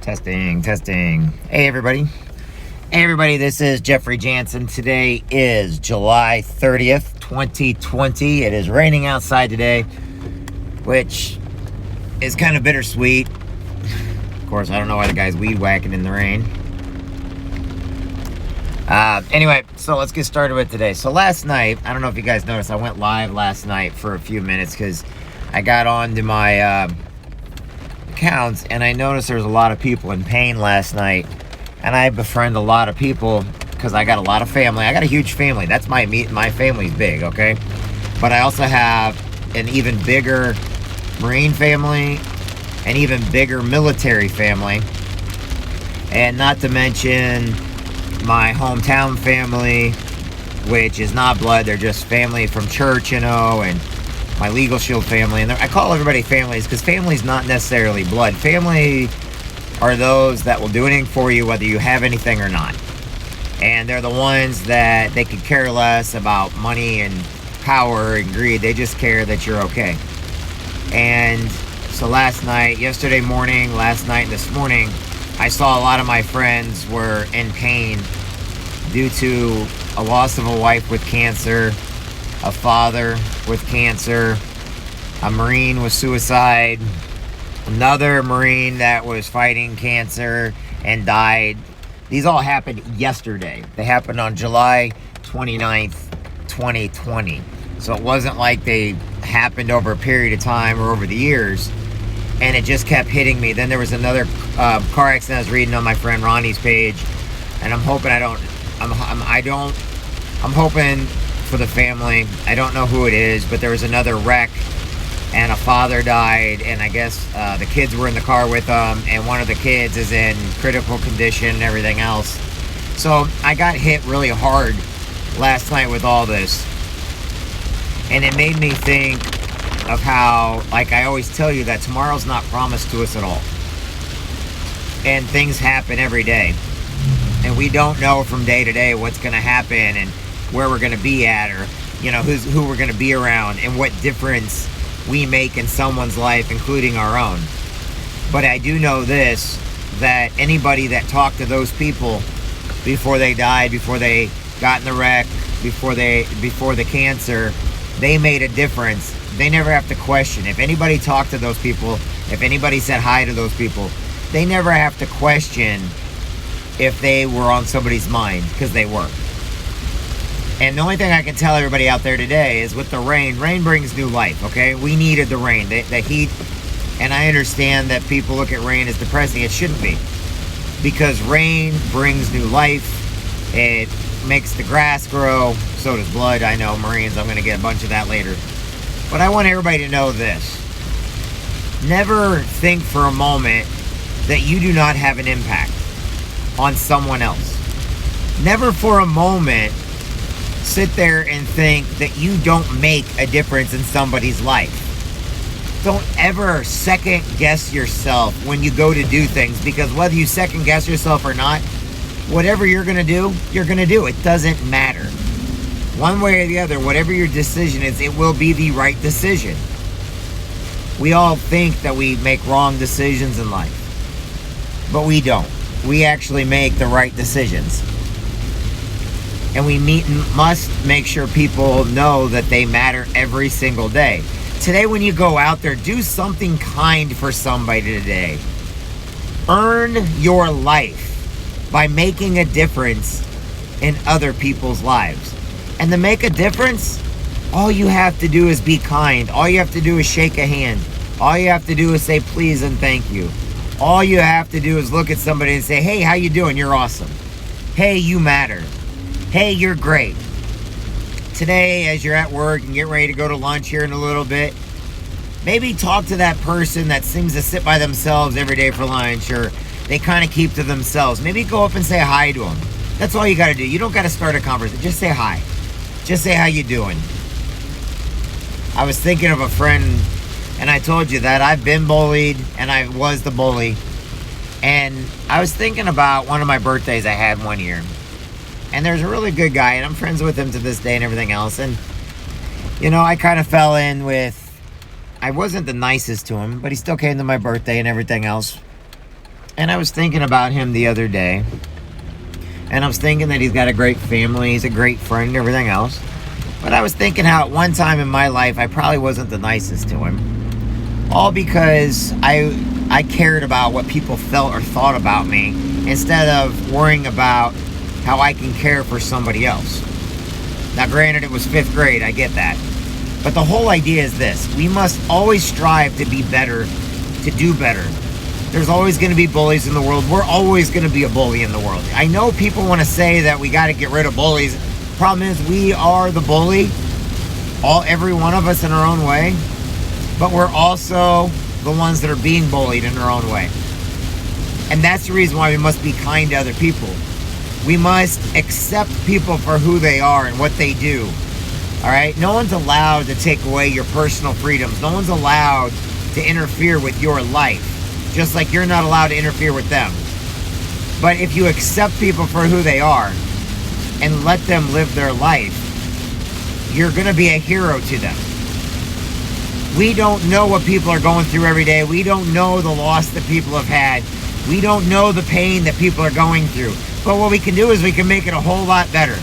Testing, testing. Hey, everybody. Hey, everybody, this is Jeffrey Jansen. Today is July 30th, 2020. It is raining outside today, which is kind of bittersweet. Of course, I don't know why the guy's weed whacking in the rain. Anyway, so let's get started with today. So last night, I don't know if you guys noticed, I went live last night for a few minutes because I got on to my accounts and I noticed there was a lot of people in pain last night. And I befriend a lot of people because I got a lot of family. I got a huge family. That's my family's big, okay? But I also have an even bigger Marine family, an even bigger military family, and not to mention my hometown family, which is not blood. They're just family from church, you know, and my Legal Shield family. And I call everybody families because family's not necessarily blood. Family are those that will do anything for you whether you have anything or not. And they're the ones that they could care less about money and power and greed. They just care that you're okay. And so last night, yesterday morning, last night and this morning, I saw a lot of my friends were in pain due to a loss of a wife with cancer, a father with cancer, a Marine with suicide, another Marine that was fighting cancer and died. These all happened yesterday. They happened on July 29th, 2020. So it wasn't like they happened over a period of time or over the years. And it just kept hitting me. Then there was another car accident I was reading on my friend Ronnie's page. And I'm hoping I'm hoping for the family. I don't know who it is, but there was another wreck. And a father died, and I guess the kids were in the car with them, and one of the kids is in critical condition and everything else. So I got hit really hard last night with all this. And it made me think of how, like I always tell you, that tomorrow's not promised to us at all. And things happen every day. And we don't know from day to day what's going to happen and where we're going to be at, or, you know, who we're going to be around and what difference we make in someone's life, including our own. But I do know this, that anybody that talked to those people before they died, before they got in the wreck, before the cancer, they made a difference. They never have to question. If anybody talked to those people, if anybody said hi to those people, they never have to question if they were on somebody's mind, because they were. And the only thing I can tell everybody out there today is with the rain brings new life, okay? We needed the rain, the heat, and I understand that people look at rain as depressing. It shouldn't be, because rain brings new life. It makes the grass grow. So does blood. I know, Marines, I'm going to get a bunch of that later. But I want everybody to know this. Never think for a moment that you do not have an impact on someone else. Never for a moment sit there and think that you don't make a difference in somebody's life. Don't ever second guess yourself when you go to do things, because whether you second guess yourself or not, whatever you're going to do, you're going to do. It doesn't matter. One way or the other, whatever your decision is, it will be the right decision. We all think that we make wrong decisions in life, but we don't. We actually make the right decisions. And we must make sure people know that they matter every single day. Today, when you go out there, do something kind for somebody today. Earn your life by making a difference in other people's lives. And to make a difference, all you have to do is be kind. All you have to do is shake a hand. All you have to do is say please and thank you. All you have to do is look at somebody and say, hey, how you doing? You're awesome. Hey, you matter. Hey, you're great. Today, as you're at work and get ready to go to lunch here in a little bit, maybe talk to that person that seems to sit by themselves every day for lunch, or they kind of keep to themselves. Maybe go up and say hi to them. That's all you got to do. You don't got to start a conversation. Just say hi. Just say how you doing. I was thinking of a friend, and I told you that I've been bullied, and I was the bully. And I was thinking about one of my birthdays I had one year. And there's a really good guy, and I'm friends with him to this day and everything else. And, you know, I kind of fell in with, I wasn't the nicest to him, but he still came to my birthday and everything else. And I was thinking about him the other day. And I was thinking that he's got a great family. He's a great friend and everything else. But I was thinking how at one time in my life, I probably wasn't the nicest to him. All because I cared about what people felt or thought about me instead of worrying about how I can care for somebody else. Now, granted, it was 5th grade. I get that. But the whole idea is this. We must always strive to be better, to do better. There's always going to be bullies in the world. We're always going to be a bully in the world. I know people want to say that we got to get rid of bullies. Problem is, we are the bully, every one of us in our own way. But we're also the ones that are being bullied in our own way. And that's the reason why we must be kind to other people. We must accept people for who they are and what they do. All right? No one's allowed to take away your personal freedoms. No one's allowed to interfere with your life. Just like you're not allowed to interfere with them. But if you accept people for who they are and let them live their life, you're going to be a hero to them. We don't know what people are going through every day. We don't know the loss that people have had. We don't know the pain that people are going through. But what we can do is we can make it a whole lot better.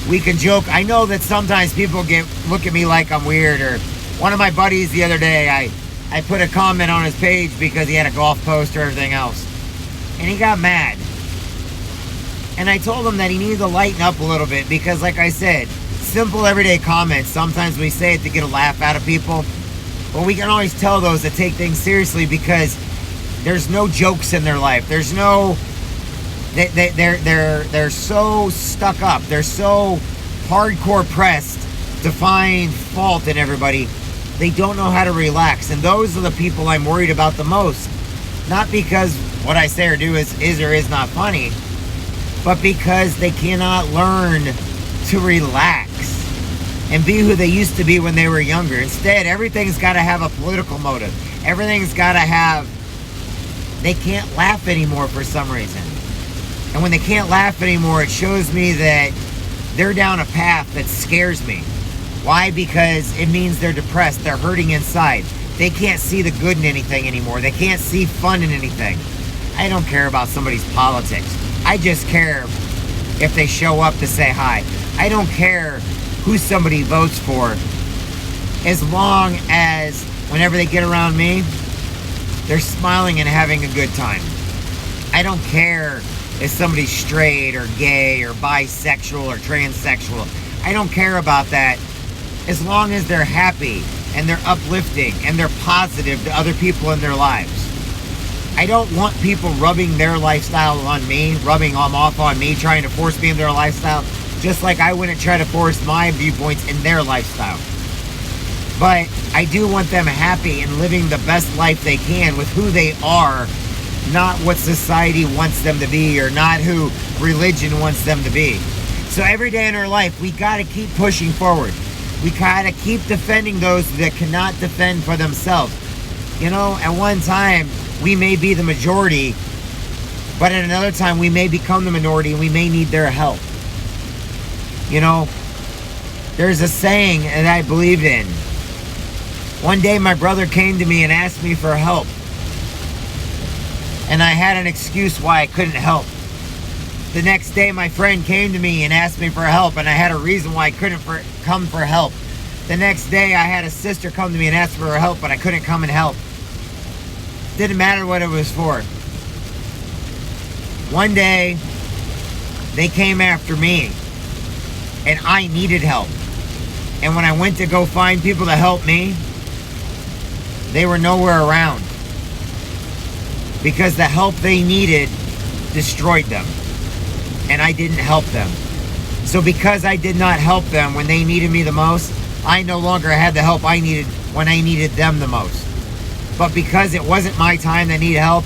We can joke. I know that sometimes people look at me like I'm weird. Or one of my buddies the other day, I put a comment on his page because he had a golf post or everything else. And he got mad. And I told him that he needed to lighten up a little bit because, like I said, simple everyday comments, sometimes we say it to get a laugh out of people. But we can always tell those that take things seriously because there's no jokes in their life. There's no... They're so stuck up. They're so hardcore pressed to find fault in everybody. They don't know how to relax. And those are the people I'm worried about the most. Not because what I say or do is or is not funny, but because they cannot learn to relax and be who they used to be when they were younger. Instead, everything's got to have a political motive. Everything's got to have... They can't laugh anymore for some reason. And when they can't laugh anymore, it shows me that they're down a path that scares me. Why? Because it means they're depressed. They're hurting inside. They can't see the good in anything anymore. They can't see fun in anything. I don't care about somebody's politics. I just care if they show up to say hi. I don't care who somebody votes for, as long as whenever they get around me, they're smiling and having a good time. I don't care if somebody's straight or gay or bisexual or transsexual. I don't care about that, as long as they're happy and they're uplifting and they're positive to other people in their lives. I don't want people rubbing their lifestyle on me, rubbing them off on me, trying to force me into their lifestyle, just like I wouldn't try to force my viewpoints in their lifestyle. But I do want them happy and living the best life they can with who they are, not what society wants them to be or not who religion wants them to be. So every day in our life, we got to keep pushing forward. We got to keep defending those that cannot defend for themselves. You know, at one time, we may be the majority, but at another time, we may become the minority and we may need their help. You know, there's a saying that I believe in. One day, my brother came to me and asked me for help. And I had an excuse why I couldn't help. The next day, my friend came to me and asked me for help, and I had a reason why I couldn't come for help. The next day, I had a sister come to me and ask for her help, but I couldn't come and help. Didn't matter what it was for. One day, they came after me, and I needed help. And when I went to go find people to help me, they were nowhere around. Because the help they needed destroyed them. And I didn't help them. So because I did not help them when they needed me the most, I no longer had the help I needed when I needed them the most. But because it wasn't my time that needed help,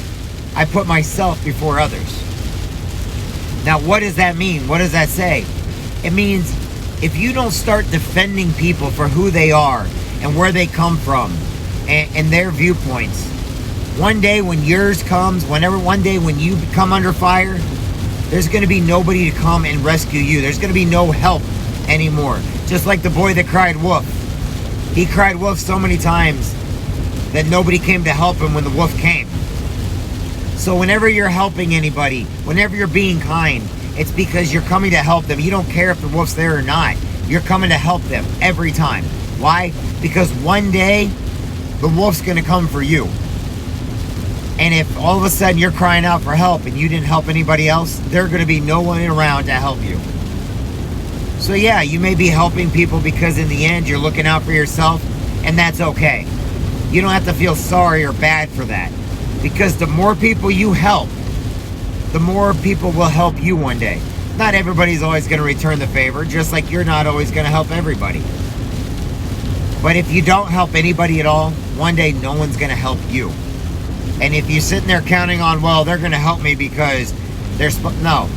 I put myself before others. Now, what does that mean? What does that say? It means if you don't start defending people for who they are and where they come from and their viewpoints, one day when yours comes, one day when you come under fire, there's going to be nobody to come and rescue you. There's going to be no help anymore. Just like the boy that cried wolf. He cried wolf so many times that nobody came to help him when the wolf came. So whenever you're helping anybody, whenever you're being kind, it's because you're coming to help them. You don't care if the wolf's there or not. You're coming to help them every time. Why? Because one day, the wolf's going to come for you. And if all of a sudden you're crying out for help and you didn't help anybody else, there's going to be no one around to help you. So yeah, you may be helping people because in the end, you're looking out for yourself, and that's okay. You don't have to feel sorry or bad for that. Because the more people you help, the more people will help you one day. Not everybody's always going to return the favor, just like you're not always going to help everybody. But if you don't help anybody at all, one day no one's going to help you. And if you're sitting there counting on, well, they're going to help me because they're... No.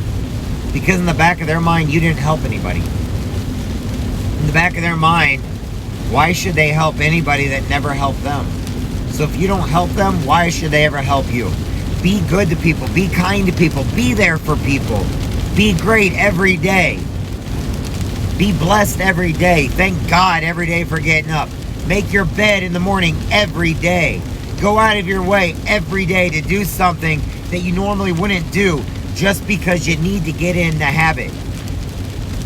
Because in the back of their mind, you didn't help anybody. In the back of their mind, why should they help anybody that never helped them? So if you don't help them, why should they ever help you? Be good to people. Be kind to people. Be there for people. Be great every day. Be blessed every day. Thank God every day for getting up. Make your bed in the morning every day. Go out of your way every day to do something that you normally wouldn't do just because you need to get in the habit.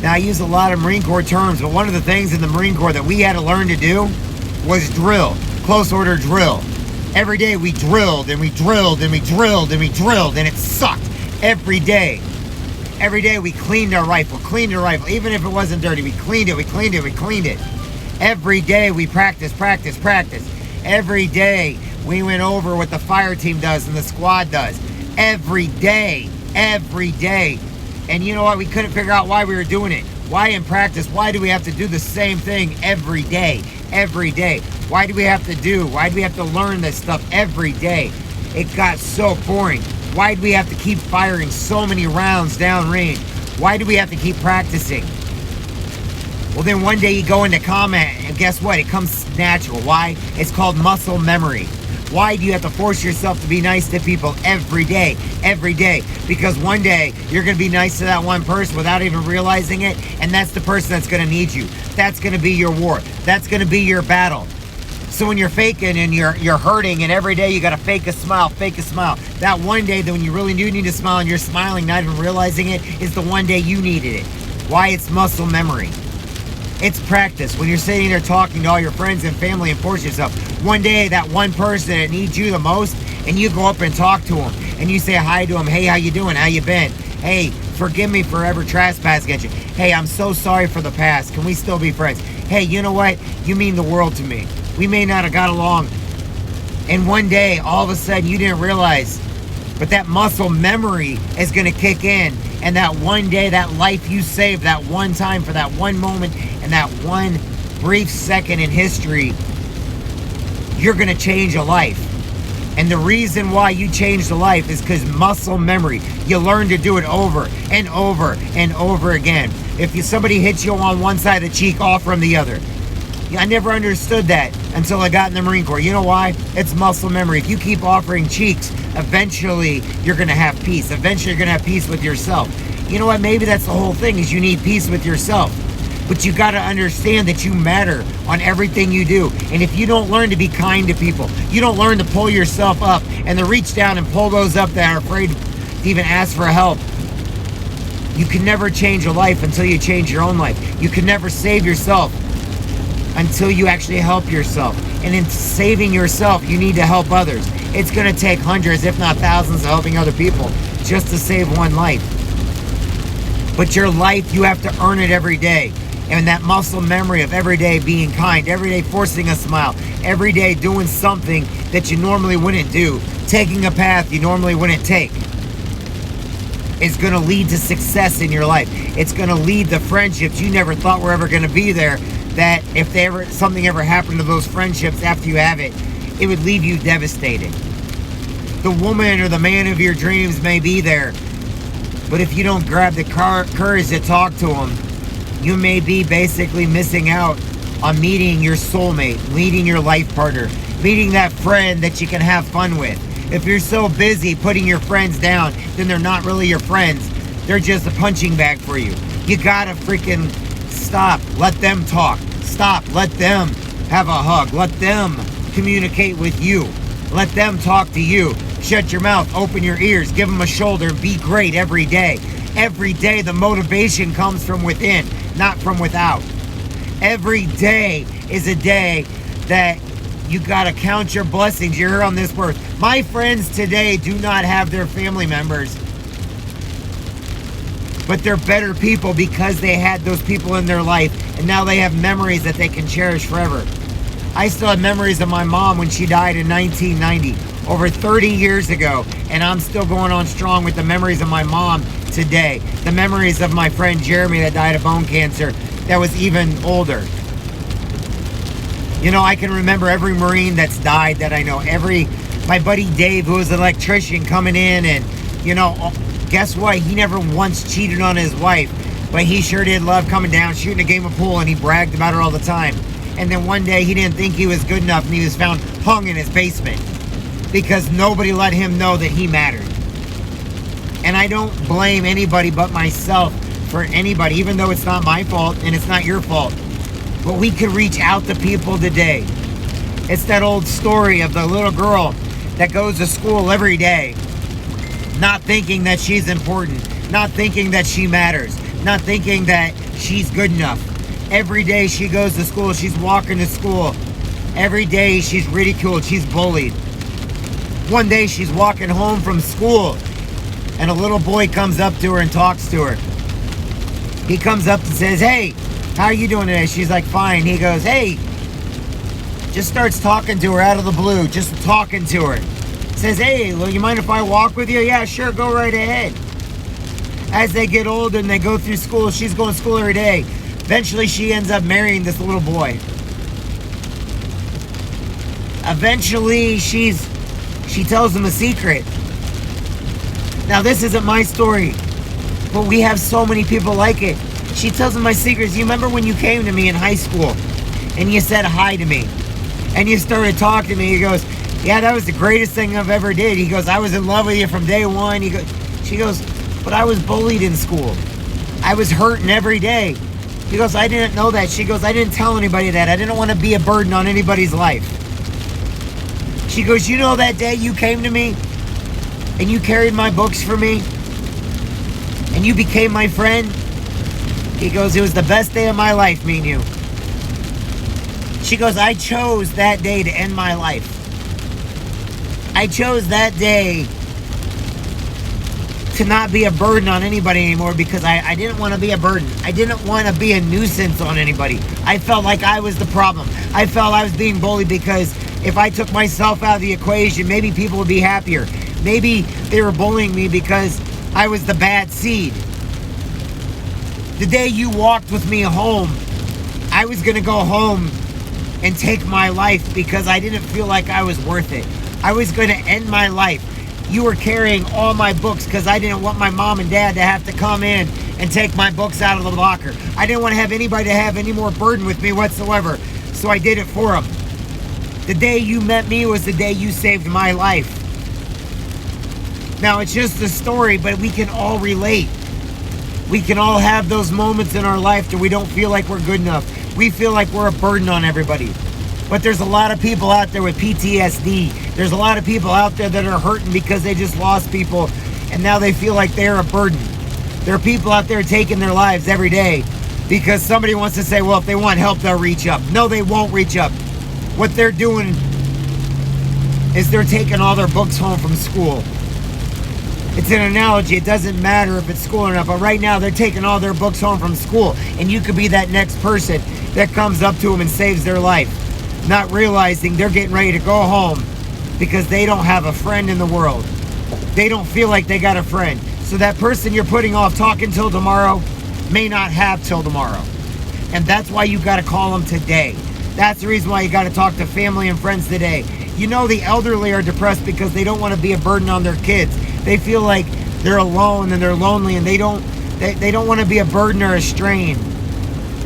Now, I use a lot of Marine Corps terms, but one of the things in the Marine Corps that we had to learn to do was drill. Close order drill. Every day we drilled and we drilled and we drilled and we drilled, and it sucked every day. Every day we cleaned our rifle, even if it wasn't dirty. We cleaned it. Every day we practice. Every day we went over what the fire team does and the squad does. Every day. And you know what? We couldn't figure out why we were doing it. Why in practice? Why do we have to do the same thing every day? Why do we have to learn this stuff every day? It got so boring. Why do we have to keep firing so many rounds downrange? Why do we have to keep practicing? Well, then one day you go into combat, and guess what? It comes natural. Why? It's called muscle memory. Why do you have to force yourself to be nice to people every day? Because one day you're going to be nice to that one person without even realizing it, and that's the person that's going to need you. That's going to be your war. That's going to be your battle. So when you're faking and you're hurting, and every day you got to fake a smile. That one day that when you really do need to smile and you're smiling, not even realizing it, is the one day you needed it. Why? It's muscle memory. It's practice. When you're sitting there talking to all your friends and family and force yourself, one day that one person that needs you the most, and you go up and talk to them, and you say hi to them. Hey, how you doing? How you been? Hey, forgive me for ever trespassing at you. Hey, I'm so sorry for the past. Can we still be friends? Hey, you know what? You mean the world to me. We may not have got along. And one day, all of a sudden, you didn't realize. But that muscle memory is going to kick in. And that one day, that life you saved, that one time for that one moment, and that one brief second in history, you're going to change a life. And the reason why you changed a life is because muscle memory. You learn to do it over and over again. If somebody hits you on one side of the cheek, offer them the other. I never understood that until I got in the Marine Corps. You know why? It's muscle memory. If you keep offering cheeks, eventually you're going to have peace. Eventually you're going to have peace with yourself. You know what? Maybe that's the whole thing, is you need peace with yourself. But you got to understand that you matter on everything you do. And if you don't learn to be kind to people, you don't learn to pull yourself up and to reach down and pull those up that are afraid to even ask for help, you can never change a life until you change your own life. You can never save yourself until you actually help yourself. And in saving yourself, you need to help others. It's going to take hundreds, if not thousands, of helping other people just to save one life. But your life, you have to earn it every day. And that muscle memory of every day being kind, every day forcing a smile, every day doing something that you normally wouldn't do, taking a path you normally wouldn't take, is going to lead to success in your life. It's going to lead to friendships you never thought were ever going to be there, that if something ever happened to those friendships after you have it, it would leave you devastated. The woman or the man of your dreams may be there, but if you don't grab the courage to talk to them, you may be basically missing out on meeting your soulmate, meeting your life partner, meeting that friend that you can have fun with. If you're so busy putting your friends down, then they're not really your friends. They're just a punching bag for you. You gotta freaking stop. Let them talk. Stop. Let them have a hug. Let them communicate with you. Let them talk to you. Shut your mouth, open your ears, give them a shoulder, and be great every day. Every day the motivation comes from within, not from without. Every day is a day that you gotta count your blessings. You're here on this earth. My friends today do not have their family members, but they're better people because they had those people in their life, and now they have memories that they can cherish forever. I still have memories of my mom when she died in 1990, over 30 years ago, and I'm still going on strong with the memories of my mom today. The memories of my friend Jeremy that died of bone cancer that was even older. You know, I can remember every Marine that's died that I know. My buddy Dave, who was an electrician, coming in, and, you know, guess what? He never once cheated on his wife, but he sure did love coming down, shooting a game of pool, and he bragged about her all the time. And then one day he didn't think he was good enough, and he was found hung in his basement because nobody let him know that he mattered. And I don't blame anybody but myself for anybody, even though it's not my fault and it's not your fault. But we could reach out to people today. It's that old story of the little girl that goes to school every day, not thinking that she's important, not thinking that she matters, not thinking that she's good enough. Every day she goes to school, she's walking to school. Every day she's ridiculed, she's bullied. One day she's walking home from school, and a little boy comes up to her and talks to her. He comes up and says, "Hey, how are you doing today?" She's like, "Fine." He goes, "Hey," just starts talking to her out of the blue, just talking to her. Says, "Hey, well, you mind if I walk with you?" "Yeah, sure, go right ahead." As they get older and they go through school, she's going to school every day. Eventually, she ends up marrying this little boy. Eventually, she tells him a secret. Now, this isn't my story, but we have so many people like it. She tells him my secrets. "You remember when you came to me in high school and you said hi to me and you started talking to me?" He goes, "Yeah, that was the greatest thing I've ever did." He goes, "I was in love with you from day one." She goes, "But I was bullied in school. I was hurting every day." He goes, "I didn't know that." She goes, "I didn't tell anybody that. I didn't want to be a burden on anybody's life." She goes, "You know that day you came to me and you carried my books for me and you became my friend?" He goes, "It was the best day of my life, me and you." She goes, "I chose that day to end my life. I chose that day to not be a burden on anybody anymore because I didn't want to be a burden. I didn't want to be a nuisance on anybody. I felt like I was the problem. I felt I was being bullied because if I took myself out of the equation, maybe people would be happier. Maybe they were bullying me because I was the bad seed. The day you walked with me home, I was going to go home and take my life because I didn't feel like I was worth it. I was going to end my life. You were carrying all my books because I didn't want my mom and dad to have to come in and take my books out of the locker. I didn't want to have anybody to have any more burden with me whatsoever, so I did it for them. The day you met me was the day you saved my life. Now, it's just a story, but we can all relate. We can all have those moments in our life that we don't feel like we're good enough. We feel like we're a burden on everybody. But there's a lot of people out there with PTSD. There's a lot of people out there that are hurting because they just lost people and now they feel like they're a burden. There are people out there taking their lives every day because somebody wants to say, well, if they want help, they'll reach up. No, they won't reach up. What they're doing is they're taking all their books home from school. It's an analogy. It doesn't matter if it's school or not, but right now they're taking all their books home from school, and you could be that next person that comes up to them and saves their life, not realizing they're getting ready to go home because they don't have a friend in the world. They don't feel like they got a friend. So that person you're putting off talking till tomorrow may not have till tomorrow. And that's why you got to call them today. That's the reason why you got to talk to family and friends today. You know, the elderly are depressed because they don't want to be a burden on their kids. They feel like they're alone and they're lonely, and they don't want to be a burden or a strain.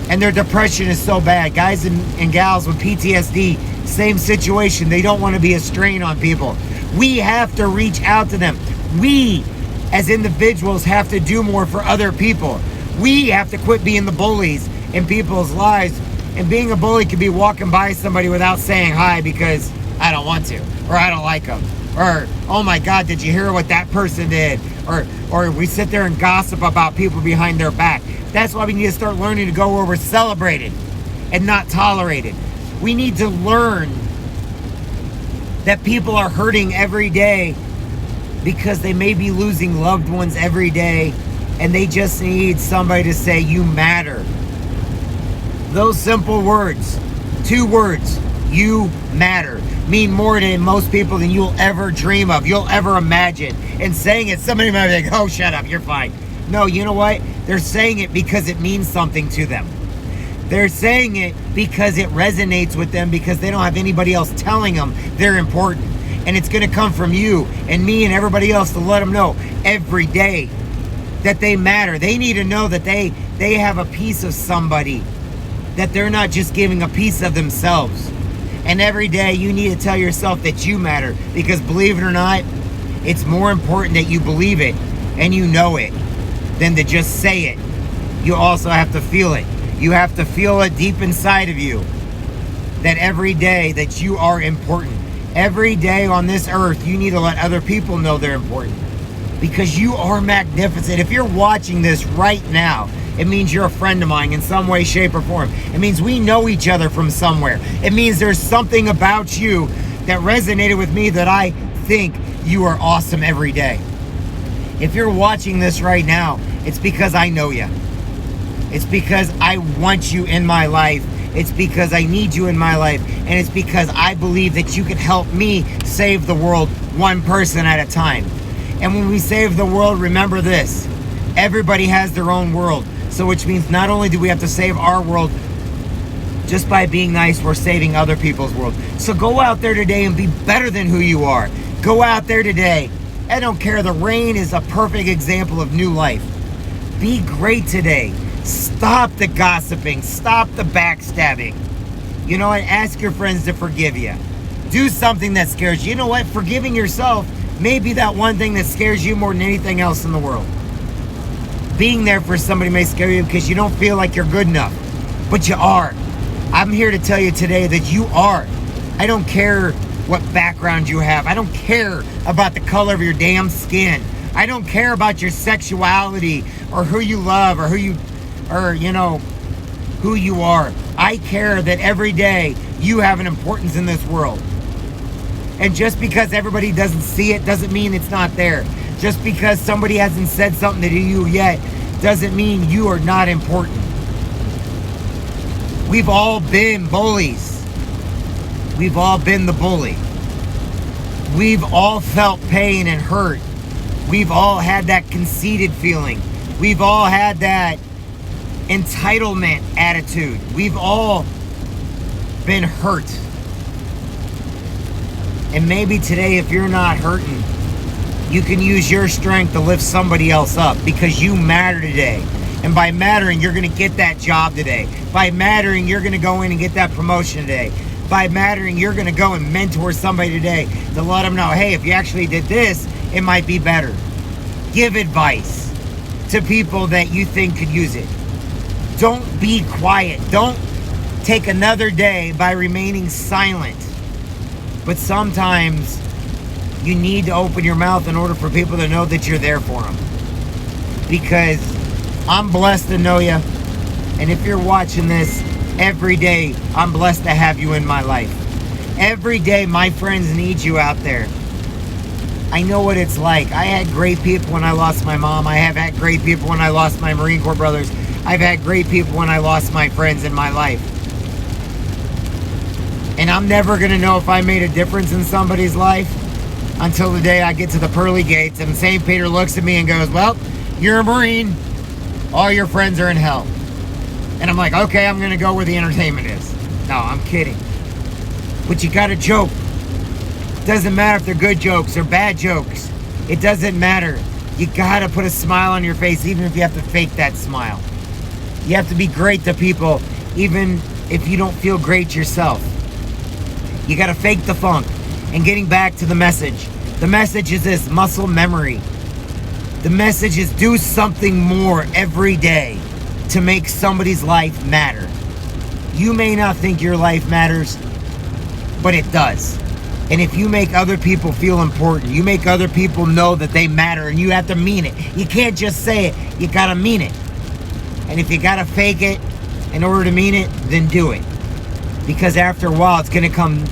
And their depression is so bad. Guys and gals with PTSD, same situation. They don't want to be a strain on people. We have to reach out to them. We, as individuals, have to do more for other people. We have to quit being the bullies in people's lives. And being a bully could be walking by somebody without saying hi because I don't want to, or I don't like them. Or, oh my God, did you hear what that person did? Or we sit there and gossip about people behind their back. That's why we need to start learning to go where we're celebrated and not tolerated. We need to learn that people are hurting every day because they may be losing loved ones every day, and they just need somebody to say, you matter. Those simple words, 2 words, you matter, mean more to most people than you'll ever dream of, you'll ever imagine. And saying it, somebody might be like, oh, shut up, you're fine. No, you know what? They're saying it because it means something to them. They're saying it because it resonates with them, because they don't have anybody else telling them they're important. And it's going to come from you and me and everybody else to let them know every day that they matter. They need to know that they have a piece of somebody, that they're not just giving a piece of themselves. And every day you need to tell yourself that you matter, because believe it or not, it's more important that you believe it and you know it than to just say it. You also have to feel it. You have to feel it deep inside of you, that every day that you are important. Every day on this earth, you need to let other people know they're important, because you are magnificent. If you're watching this right now, it means you're a friend of mine in some way, shape, or form. It means we know each other from somewhere. It means there's something about you that resonated with me, that I think you are awesome every day. If you're watching this right now, it's because I know you. It's because I want you in my life. It's because I need you in my life. And it's because I believe that you can help me save the world one person at a time. And when we save the world, remember this: everybody has their own world. So which means not only do we have to save our world just by being nice, we're saving other people's world. So go out there today and be better than who you are. Go out there today. I don't care. The rain is a perfect example of new life. Be great today. Stop the gossiping. Stop the backstabbing. You know what? Ask your friends to forgive you. Do something that scares you. You know what? Forgiving yourself may be that one thing that scares you more than anything else in the world. Being there for somebody may scare you because you don't feel like you're good enough. But you are. I'm here to tell you today that you are. I don't care what background you have. I don't care about the color of your damn skin. I don't care about your sexuality or who you love or who you are. I care that every day you have an importance in this world. And just because everybody doesn't see it doesn't mean it's not there. Just because somebody hasn't said something to you yet doesn't mean you are not important. We've all been bullies. We've all been the bully. We've all felt pain and hurt. We've all had that conceited feeling. We've all had that entitlement attitude. We've all been hurt. And maybe today, if you're not hurting, you can use your strength to lift somebody else up, because you matter today. And by mattering, you're going to get that job today. By mattering, you're going to go in and get that promotion today. By mattering, you're going to go and mentor somebody today to let them know, hey, if you actually did this, it might be better. Give advice to people that you think could use it. Don't be quiet. Don't take another day by remaining silent. But sometimes you need to open your mouth in order for people to know that you're there for them. Because I'm blessed to know you. And if you're watching this every day, I'm blessed to have you in my life. Every day, my friends need you out there. I know what it's like. I had great people when I lost my mom. I have had great people when I lost my Marine Corps brothers. I've had great people when I lost my friends in my life. And I'm never going to know if I made a difference in somebody's life until the day I get to the pearly gates and St. Peter looks at me and goes, well, you're a Marine. All your friends are in hell. And I'm like, okay, I'm going to go where the entertainment is. No, I'm kidding. But you got to joke. It doesn't matter if they're good jokes or bad jokes. It doesn't matter. You got to put a smile on your face, even if you have to fake that smile. You have to be great to people, even if you don't feel great yourself. You got to fake the funk. And getting back to the message. The message is this: muscle memory. The message is do something more every day to make somebody's life matter. You may not think your life matters, but it does. And if you make other people feel important, you make other people know that they matter, and you have to mean it. You can't just say it, you gotta mean it. And if you gotta fake it in order to mean it, then do it. Because after a while, it's gonna come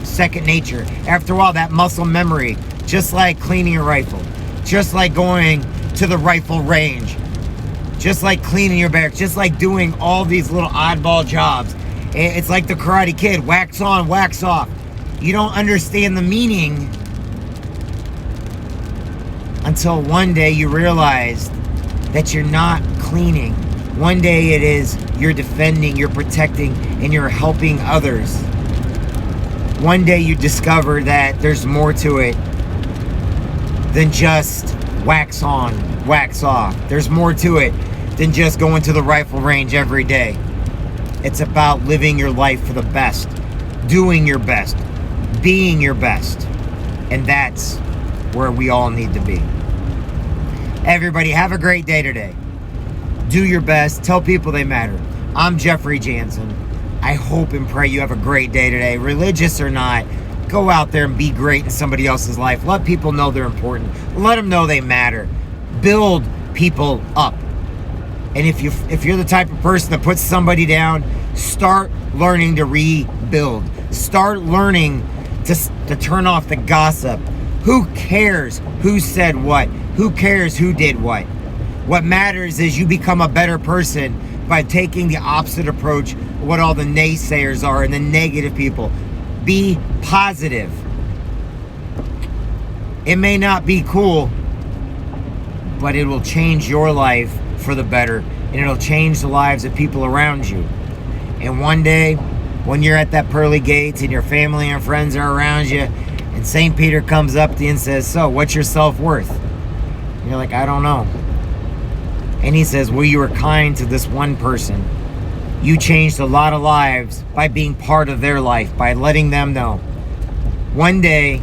second nature. After a while, that muscle memory, just like cleaning a rifle, just like going to the rifle range, just like cleaning your barracks, just like doing all these little oddball jobs. It's like the Karate Kid, wax on, wax off. You don't understand the meaning until one day you realize that you're not cleaning. One day it is you're defending, you're protecting, and you're helping others. One day you discover that there's more to it than just wax on, wax off. There's more to it than just going to the rifle range every day. It's about living your life for the best, doing your best, being your best. And that's where we all need to be. Everybody, have a great day today. Do your best. Tell people they matter. I'm Jeffrey Jansen. I hope and pray you have a great day today. Religious or not, go out there and be great in somebody else's life. Let people know they're important. Let them know they matter. Build people up. And if you're the type of person that puts somebody down, start learning to rebuild. Start learning to turn off the gossip. Who cares who said what? Who cares who did what? What matters is you become a better person by taking the opposite approach of what all the naysayers are and the negative people. Be positive. It may not be cool, but it will change your life for the better, and it'll change the lives of people around you. And one day, when you're at that pearly gates and your family and friends are around you, and St. Peter comes up to you and says, so, what's your self-worth? And you're like, I don't know. And he says, well, you were kind to this one person. You changed a lot of lives by being part of their life, by letting them know. One day,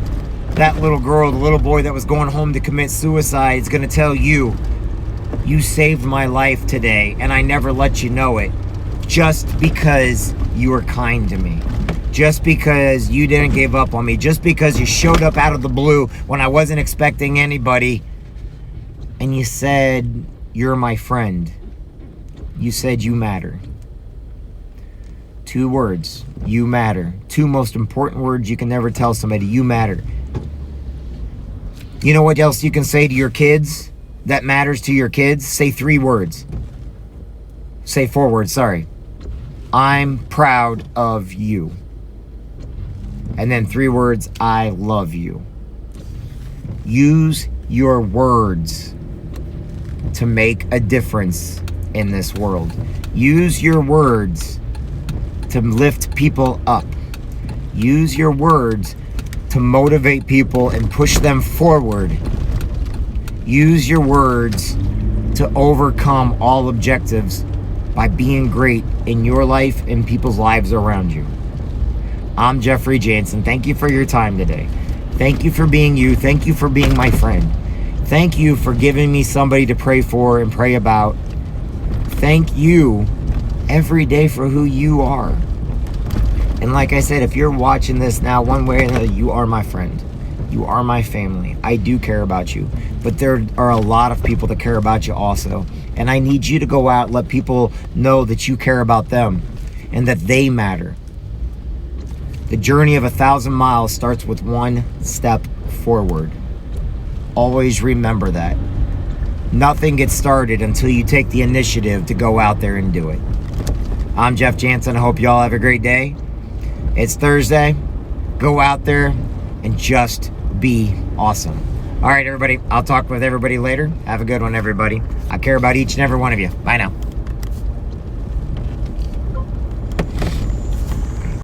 that little girl, the little boy that was going home to commit suicide is going to tell you, you saved my life today, and I never let you know it, just because you were kind to me. Just because you didn't give up on me. Just because you showed up out of the blue when I wasn't expecting anybody, and you said, you're my friend. You said you matter. 2 words, you matter. 2 most important words you can never tell somebody, you matter. You know what else you can say to your kids that matters to your kids? Say 3 words. Say 4 words, sorry. I'm proud of you. And then 3 words, I love you. Use your words to make a difference in this world. Use your words to lift people up. Use your words to motivate people and push them forward. Use your words to overcome all objectives by being great in your life and people's lives around you. I'm Jeffrey Jansen. Thank you for your time today. Thank you for being you. Thank you for being my friend. Thank you for giving me somebody to pray for and pray about. Thank you every day for who you are. And like I said, if you're watching this now, one way or another, you are my friend. You are my family. I do care about you. But there are a lot of people that care about you also. And I need you to go out and let people know that you care about them and that they matter. The journey of 1,000 miles starts with 1 step forward. Always remember that. Nothing gets started until you take the initiative to go out there and do it. I'm Jeff Jansen. I hope you all have a great day. It's Thursday. Go out there and just be awesome. All right, everybody. I'll talk with everybody later. Have a good one, everybody. I care about each and every one of you. Bye now.